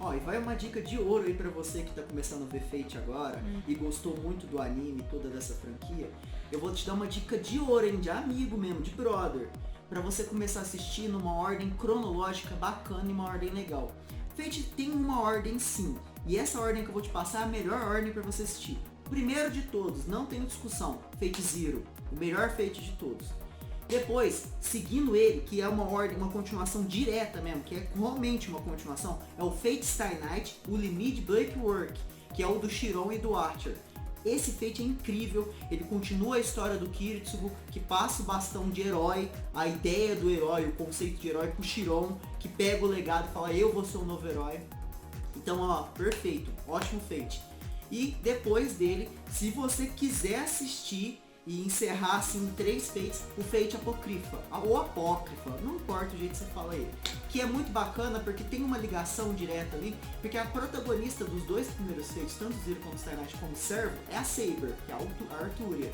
Ó, e vai uma dica de ouro aí pra você que tá começando a ver Fate agora e gostou muito do anime, toda dessa franquia. Eu vou te dar uma dica de ouro, hein, de amigo mesmo, de brother, pra você começar a assistir numa ordem cronológica bacana e uma ordem legal. Fate tem uma ordem sim, e essa ordem que eu vou te passar é a melhor ordem pra você assistir. Primeiro de todos, não tem discussão, Fate Zero, o melhor Fate de todos. Depois, seguindo ele, que é uma ordem, uma continuação direta mesmo, que é realmente uma continuação, é o Fate Stay Night, o Limit Breakwork, que é o do Chiron e do Archer. Esse Fate é incrível, ele continua a história do Kiritsugu, que passa o bastão de herói, a ideia do herói, o conceito de herói pro Chiron, que pega o legado e fala, eu vou ser o novo herói. Então, ó, perfeito, ótimo Fate. E depois dele, se você quiser assistir e encerrar assim em 3 Fates, o Fate Apócrifa, ou Apócrifa, não importa o jeito que você fala ele, que é muito bacana porque tem uma ligação direta ali, porque a protagonista dos 2 primeiros Fates, tanto Zero como Stay Night como Servo, é a Saber, que é a Artúria.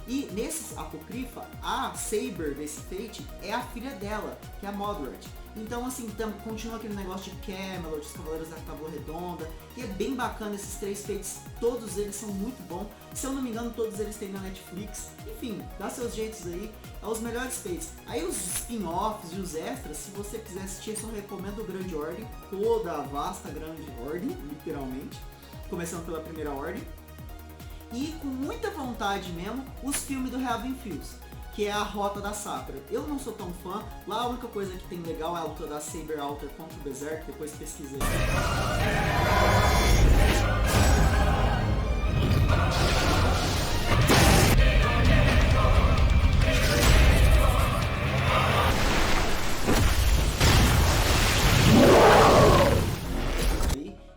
E nesse Apócrifa, a Saber desse Fate é a filha dela, que é a Modred. Então assim, continua aquele negócio de Camelot, os Cavaleiros da Tábua Redonda, e é bem bacana esses 3 Fates, todos eles são muito bons. Se eu não me engano, todos eles têm na Netflix. Enfim, dá seus jeitos aí, é os melhores Fates. Aí os spin-offs e os extras, se você quiser assistir, eu só recomendo o Grande Ordem, toda a vasta Grande Ordem, literalmente, começando pela Primeira Ordem. E com muita vontade mesmo, os filmes do Heaven Fuse, que é a Rota da Sakura. Eu não sou tão fã, lá a única coisa que tem legal é a luta da Saber Alter contra o Berserk, depois pesquisei.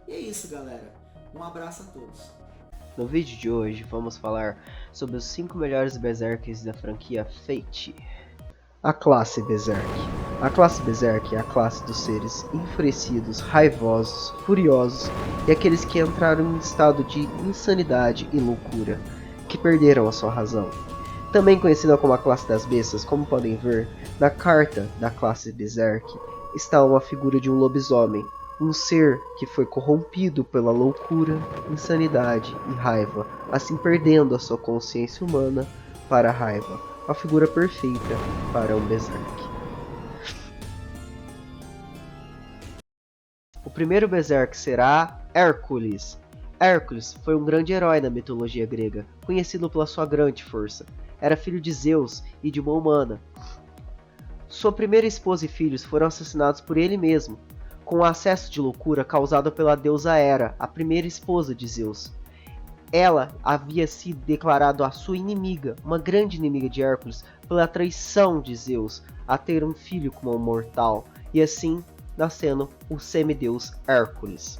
E é isso, galera. Um abraço a todos. No vídeo de hoje vamos falar sobre os 5 melhores Berserkers da franquia Fate. A classe Berserk. A classe Berserk é a classe dos seres enfurecidos, raivosos, furiosos e aqueles que entraram em estado de insanidade e loucura, que perderam a sua razão. Também conhecida como a classe das bestas, como podem ver, na carta da classe Berserk está uma figura de um lobisomem, um ser que foi corrompido pela loucura, insanidade e raiva, assim perdendo a sua consciência humana para a raiva, a figura perfeita para um Berserk. O primeiro Berserk será Hércules. Hércules foi um grande herói na mitologia grega, conhecido pela sua grande força. Era filho de Zeus e de uma humana. Sua primeira esposa e filhos foram assassinados por ele mesmo, com o acesso de loucura causado pela deusa Hera, a primeira esposa de Zeus. Ela havia sido declarado a sua inimiga, uma grande inimiga de Hércules, pela traição de Zeus a ter um filho com uma mortal, e assim nascendo o semideus Hércules.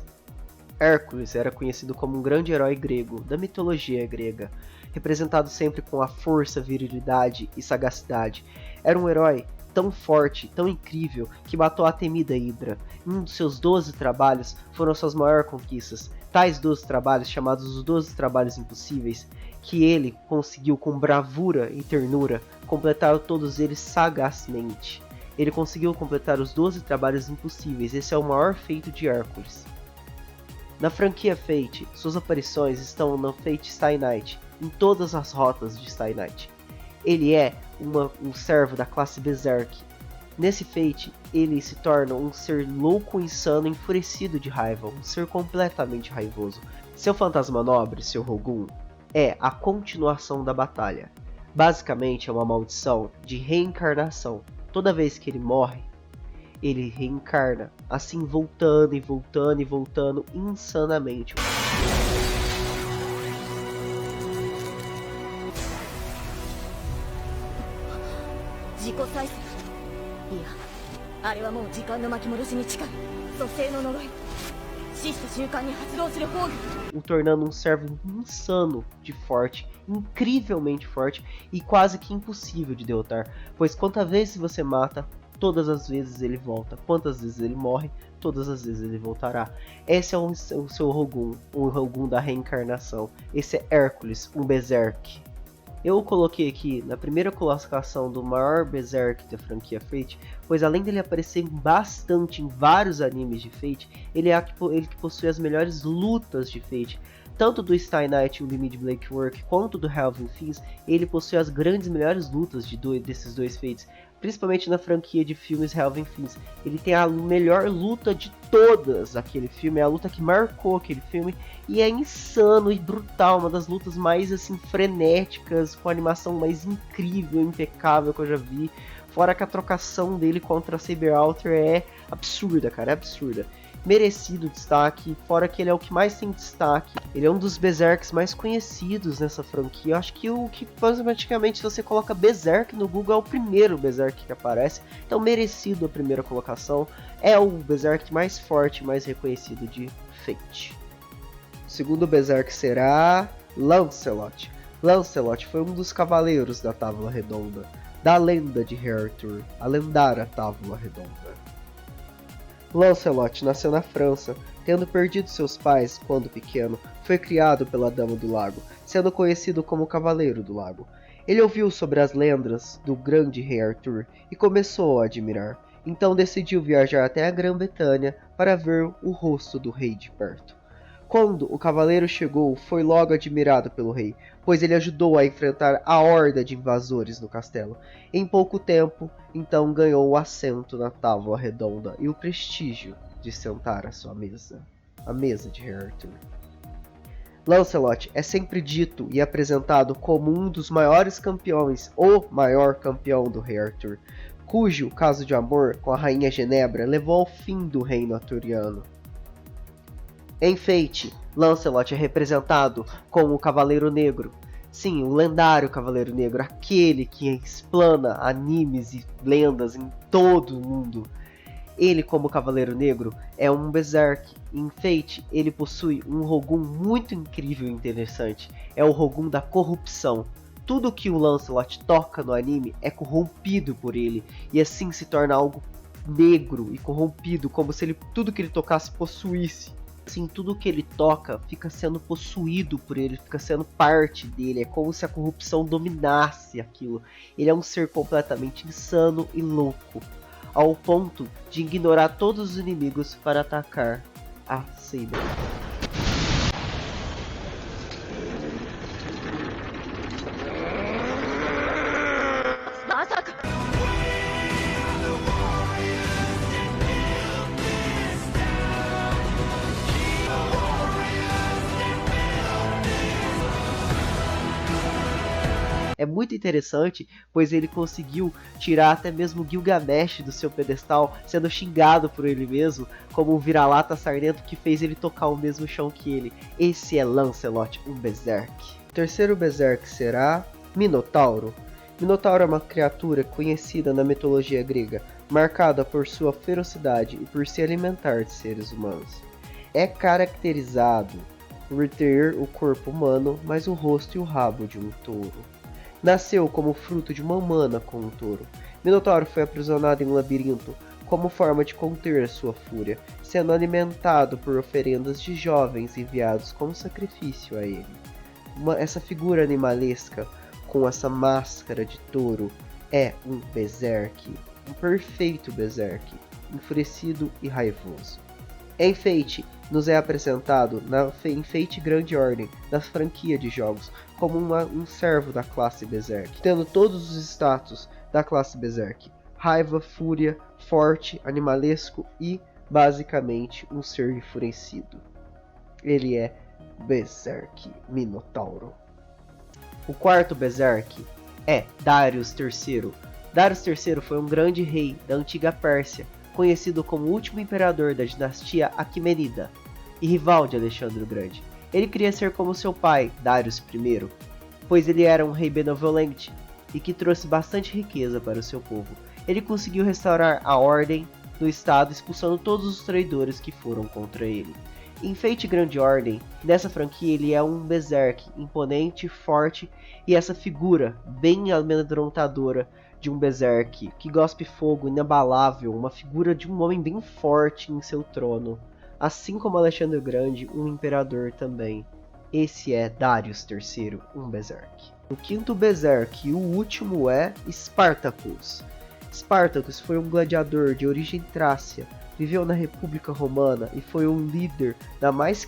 Hércules era conhecido como um grande herói grego, da mitologia grega, representado sempre com a força, virilidade e sagacidade. Era um herói tão forte, tão incrível, que matou a temida Hidra. Um dos seus 12 trabalhos foram suas maiores conquistas. Tais 12 trabalhos, chamados os 12 trabalhos impossíveis, que ele conseguiu com bravura e ternura, completar todos eles sagazmente. Ele conseguiu completar os 12 trabalhos impossíveis, esse é o maior feito de Hércules. Na franquia Fate, suas aparições estão no Fate Stay Night, em todas as rotas de Stay Night. Ele é um servo da classe Berserk. Nesse Fate, ele se torna um ser louco, insano, enfurecido de raiva, um ser completamente raivoso. Seu fantasma nobre, seu Rogun, é a continuação da batalha. Basicamente é uma maldição de reencarnação. Toda vez que ele morre, ele reencarna, assim voltando e voltando e voltando insanamente. O tornando um servo insano de forte, incrivelmente forte e quase que impossível de derrotar, pois quantas vezes você mata, todas as vezes ele volta, quantas vezes ele morre, todas as vezes ele voltará. Esse é o seu Rogun, o Rogun da reencarnação. Esse é Hércules, um Berserk. Eu o coloquei aqui na primeira colocação do maior Berserk da franquia Fate, pois além dele aparecer bastante em vários animes de Fate, ele que possui as melhores lutas de Fate. Tanto do Stein Knight e o Limit Blake Work quanto do Helvin Fiends, ele possui as melhores lutas desses dois Fates, principalmente na franquia de filmes Helvin Fiends. Ele tem a melhor luta de todas aquele filme, é a luta que marcou aquele filme, e é insano e brutal, uma das lutas mais assim frenéticas, com a animação mais incrível, impecável que eu já vi. Fora que a trocação dele contra a Saber Alter é absurda, cara, é absurda. Merecido destaque, fora que ele é o que mais tem destaque. Ele é um dos Berserks mais conhecidos nessa franquia. Eu acho que o que automaticamente, se você coloca Berserk no Google, é o primeiro Berserk que aparece. Então merecido a primeira colocação. É o Berserk mais forte, mais reconhecido de Fate. O segundo Berserk será Lancelot. Lancelot foi um dos cavaleiros da Távola Redonda, da lenda de Arthur, a lendária Távola Redonda. Lancelot nasceu na França, tendo perdido seus pais quando pequeno, foi criado pela Dama do Lago, sendo conhecido como Cavaleiro do Lago. Ele ouviu sobre as lendas do grande rei Arthur e começou a admirar, então decidiu viajar até a Grã-Bretanha para ver o rosto do rei de perto. Quando o cavaleiro chegou, foi logo admirado pelo rei, pois ele ajudou a enfrentar a horda de invasores no castelo. Em pouco tempo, então ganhou o assento na Távola Redonda e o prestígio de sentar à sua mesa, a mesa de Arthur. Lancelot é sempre dito e apresentado como um dos maiores campeões, o maior campeão do rei Arthur, cujo caso de amor com a rainha Genebra levou ao fim do reino arturiano. Em Fate, Lancelot é representado como o Cavaleiro Negro. Sim, o lendário Cavaleiro Negro, aquele que explana animes e lendas em todo o mundo. Ele, como Cavaleiro Negro, é um Berserk. Em Fate, ele possui um Rogun muito incrível e interessante. É o Rogun da corrupção. Tudo que o Lancelot toca no anime é corrompido por ele, e assim se torna algo negro e corrompido, como se tudo que ele tocasse possuísse. Assim, tudo que ele toca fica sendo possuído por ele, fica sendo parte dele, é como se a corrupção dominasse aquilo. Ele é um ser completamente insano e louco, ao ponto de ignorar todos os inimigos para atacar a Saber. É muito interessante, pois ele conseguiu tirar até mesmo Gilgamesh do seu pedestal, sendo xingado por ele mesmo, como um vira-lata sarnento que fez ele tocar o mesmo chão que ele. Esse é Lancelot, um Berserk. O terceiro Berserk será Minotauro. Minotauro é uma criatura conhecida na mitologia grega, marcada por sua ferocidade e por se alimentar de seres humanos. É caracterizado por ter o corpo humano, mas o rosto e o rabo de um touro. Nasceu como fruto de uma humana com um touro. Minotauro foi aprisionado em um labirinto como forma de conter sua fúria, sendo alimentado por oferendas de jovens enviados como sacrifício a ele. Essa figura animalesca com essa máscara de touro é um Berserk, um perfeito Berserk, enfurecido e raivoso. Em Fate, nos é apresentado em Fate Grand Ordem, na franquia de jogos, como um servo da classe Berserk, tendo todos os status da classe Berserk: raiva, fúria, forte, animalesco e, basicamente, um ser enfurecido. Ele é Berserk Minotauro. O quarto Berserk é Darius III. Darius III foi um grande rei da antiga Pérsia, conhecido como o último imperador da dinastia Aquemenida e rival de Alexandre o Grande. Ele queria ser como seu pai, Darius I, pois ele era um rei benevolente e que trouxe bastante riqueza para o seu povo. Ele conseguiu restaurar a ordem no estado, expulsando todos os traidores que foram contra ele. Em Fate Grand Ordem, nessa franquia ele é um Berserk imponente, forte e essa figura bem amedrontadora de um Berserk que gospe fogo, inabalável, uma figura de um homem bem forte em seu trono, assim como Alexandre o Grande, um imperador também. Esse é Darius III, um Berserk. O quinto Berserk e o último é Spartacus. Spartacus foi um gladiador de origem trácia, viveu na República Romana e foi o líder da mais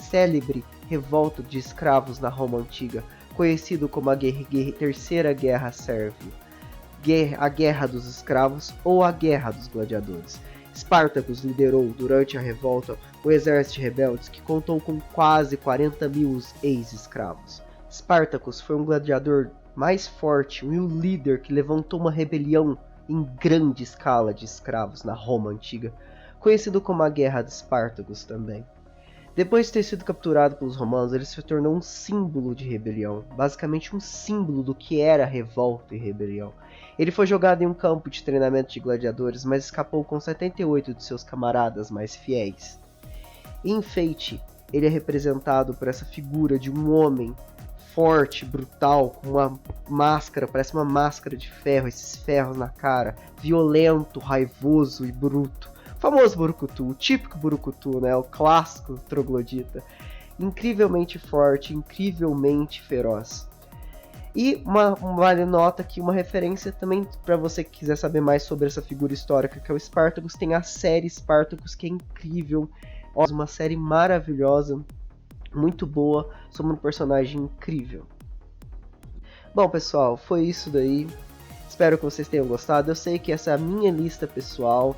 célebre revolta de escravos na Roma Antiga, conhecido como a Terceira Guerra Sérvia, a Guerra dos Escravos ou a Guerra dos Gladiadores. Spartacus liderou durante a revolta um exército de rebeldes que contou com quase 40 mil ex-escravos. Spartacus foi um gladiador mais forte e um líder que levantou uma rebelião em grande escala de escravos na Roma Antiga, conhecido como a Guerra de Spartacus também. Depois de ter sido capturado pelos romanos, ele se tornou um símbolo de rebelião, basicamente um símbolo do que era revolta e rebelião. Ele foi jogado em um campo de treinamento de gladiadores, mas escapou com 78 de seus camaradas mais fiéis. Em Fate, ele é representado por essa figura de um homem forte, brutal, com uma máscara, parece uma máscara de ferro, esses ferros na cara, violento, raivoso e bruto. O famoso Borukutu, o típico Borukutu, né? O clássico troglodita. Incrivelmente forte, incrivelmente feroz. E vale nota aqui uma referência também para você que quiser saber mais sobre essa figura histórica que é o Spartacus, tem a série Spartacus que é incrível, uma série maravilhosa, muito boa, sobre um personagem incrível. Bom pessoal, foi isso daí, espero que vocês tenham gostado. Eu sei que essa é a minha lista pessoal,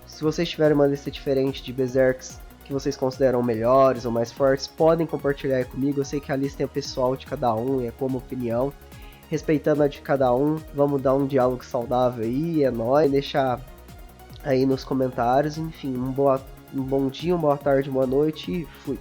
se vocês tiverem uma lista diferente de Berserks que vocês consideram melhores ou mais fortes, podem compartilhar aí comigo. Eu sei que a lista é pessoal de cada um e é como opinião, respeitando a de cada um, vamos dar um diálogo saudável aí, é nóis, deixar aí nos comentários. Enfim, um bom dia, uma boa tarde, uma boa noite e fui!